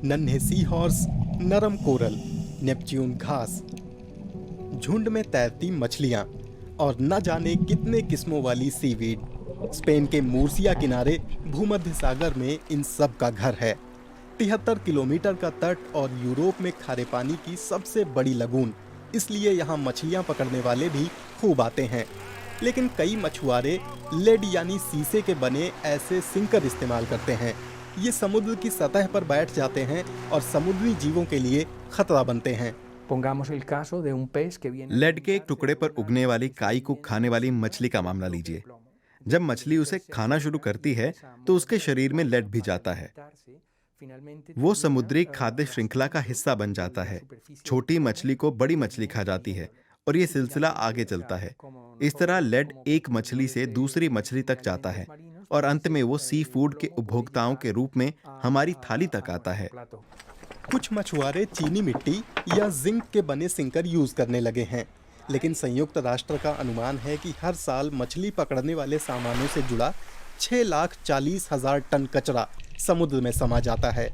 नन्हे sea horse, नरम coral, Neptune घास, झुंड में तैरती मछलियां और न जाने कितने किस्मों वाली सीवीड। स्पेन के मूर्सिया किनारे भूमध्य सागर में इन सब का घर है। 73 किलोमीटर का तट और यूरोप में खारे पानी की सबसे बड़ी लगून, इसलिए यहाँ मछलियां पकड़ने वाले भी खूब आते हैं। लेकिन कई मछुआरे लेड यानी शीशे के बने ऐसे सिंकर इस्तेमाल करते हैं। ये समुद्र की सतह पर बैठ जाते हैं और समुद्री जीवों के लिए खतरा बनते हैं। लेड के एक टुकड़े पर उगने वाली काई को खाने वाली मछली का मामला लीजिए। जब मछली उसे खाना शुरू करती है तो उसके शरीर में लेड भी जाता है। वो समुद्री खाद्य श्रृंखला का हिस्सा बन जाता है। छोटी मछली को बड़ी मछली खा जाती है और ये सिलसिला आगे चलता है। इस तरह लेड एक मछली से दूसरी मछली तक जाता है और अंत में वो सी फूड के उपभोक्ताओं के रूप में हमारी थाली तक आता है। कुछ मछुआरे चीनी मिट्टी या जिंक के बने सिंकर यूज करने लगे हैं, लेकिन संयुक्त राष्ट्र का अनुमान है कि हर साल मछली पकड़ने वाले सामानों से जुड़ा 6,40,000 टन कचरा समुद्र में समा जाता है।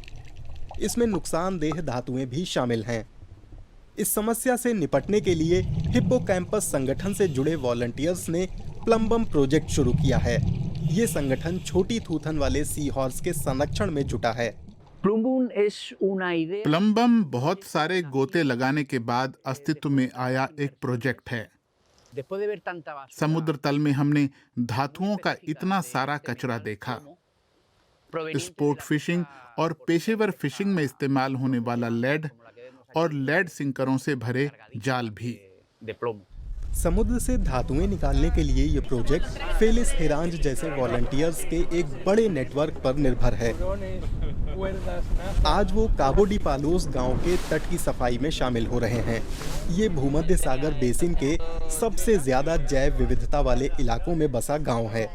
इसमें नुकसानदेह धातुएं भी शामिल हैं। इस समस्या से निपटने के लिए हिप्पोकैम्पस संगठन से जुड़े वॉलंटियर्स ने प्लम्बम प्रोजेक्ट शुरू किया है। ये संगठन छोटी थूथन वाले सी हॉर्स के संरक्षण में जुटा है। प्लम्बम बहुत सारे गोते लगाने के बाद अस्तित्व में आया एक प्रोजेक्ट है। समुद्र तल में हमने धातुओं का इतना सारा कचरा देखा। स्पोर्ट फिशिंग और पेशेवर फिशिंग में इस्तेमाल होने वाला लेड और लेड सिंकरों से भरे जाल भी। समुद्र से धातुएं निकालने के लिए ये प्रोजेक्ट फेलिस हेरांज जैसे वॉलंटियर्स के एक बड़े नेटवर्क पर निर्भर है। आज वो काबो डी पालोस गांव के तट की सफाई में शामिल हो रहे हैं। ये भूमध्य सागर बेसिन के सबसे ज्यादा जैव विविधता वाले इलाकों में बसा गांव है।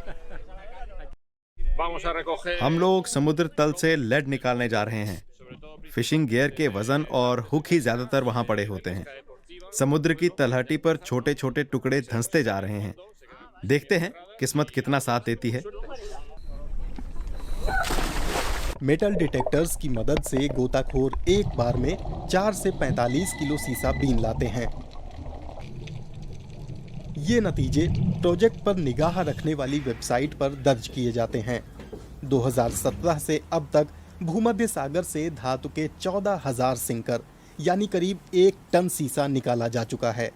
हम लोग समुद्र तल से लेड निकालने जा रहे हैं। फिशिंग गियर के वजन और हुक ही ज्यादातर वहां पड़े होते हैं। समुद्र की तलहटी पर छोटे छोटे टुकड़े धंसते जा रहे हैं। देखते हैं किस्मत कितना साथ देती है। मेटल डिटेक्टर्स की मदद से गोताखोर एक बार में 4 से 45 किलो सीसा बीन लाते हैं। ये नतीजे प्रोजेक्ट पर निगाह रखने वाली वेबसाइट पर दर्ज किए जाते हैं। 2017 से अब तक भूमध्य सागर से धातु के 14,000 सिंकर यानी करीब 1 टन सीसा निकाला जा चुका है।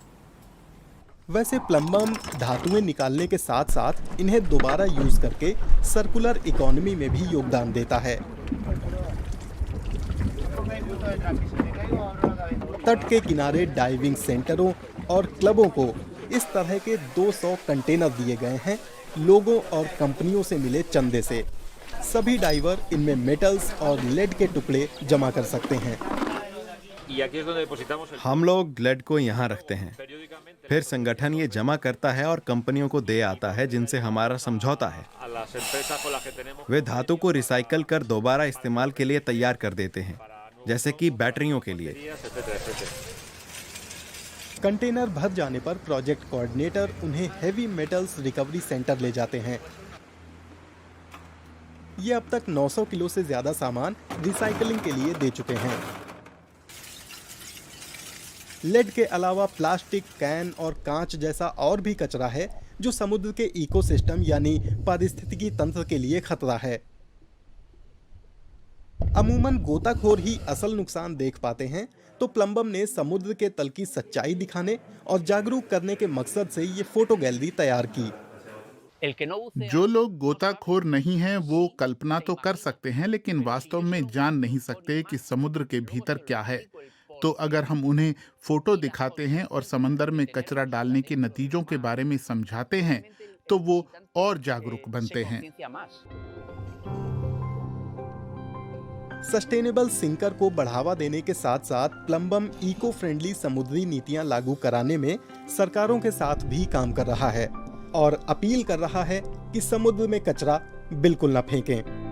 वैसे प्लम्बम धातुएं निकालने के साथ साथ इन्हें दोबारा यूज करके सर्कुलर इकोनॉमी में भी योगदान देता है। तट के किनारे डाइविंग सेंटरों और क्लबों को इस तरह के 200 कंटेनर दिए गए हैं लोगों और कंपनियों से मिले चंदे से। सभी डाइवर इनमें मेटल्स और लेड के टुकड़े जमा कर सकते हैं। हम लोग लेड को यहाँ रखते हैं, फिर संगठन ये जमा करता है और कंपनियों को दे आता है जिनसे हमारा समझौता है। वे धातु को रिसाइकल कर दोबारा इस्तेमाल के लिए तैयार कर देते हैं, जैसे कि बैटरियों के लिए। कंटेनर भर जाने पर प्रोजेक्ट कोऑर्डिनेटर उन्हें हेवी मेटल्स रिकवरी सेंटर ले जाते हैं। ये अब तक 900 किलो से ज्यादा सामान रिसाइकलिंग के लिए दे चुके हैं। लेड के अलावा प्लास्टिक, कैन और कांच जैसा और भी कचरा है जो समुद्र के इकोसिस्टम यानी पारिस्थितिकी तंत्र के लिए खतरा है। अमूमन गोताखोर ही असल नुकसान देख पाते हैं, तो प्लम्बम ने समुद्र के तल की सच्चाई दिखाने और जागरूक करने के मकसद से ये फोटो गैलरी तैयार की। जो लोग गोताखोर नहीं हैं वो कल्पना तो कर सकते हैं, लेकिन वास्तव में जान नहीं सकते कि समुद्र के भीतर क्या है। तो अगर हम उन्हें फोटो दिखाते हैं और समंदर में कचरा डालने के नतीजों के बारे में समझाते हैं तो वो और जागरूक बनते हैं। सस्टेनेबल सिंकर को बढ़ावा देने के साथ साथ प्लम्बम इको फ्रेंडली समुद्री नीतियां लागू कराने में सरकारों के साथ भी काम कर रहा है और अपील कर रहा है कि समुद्र में कचरा बिल्कुल न फेंकें।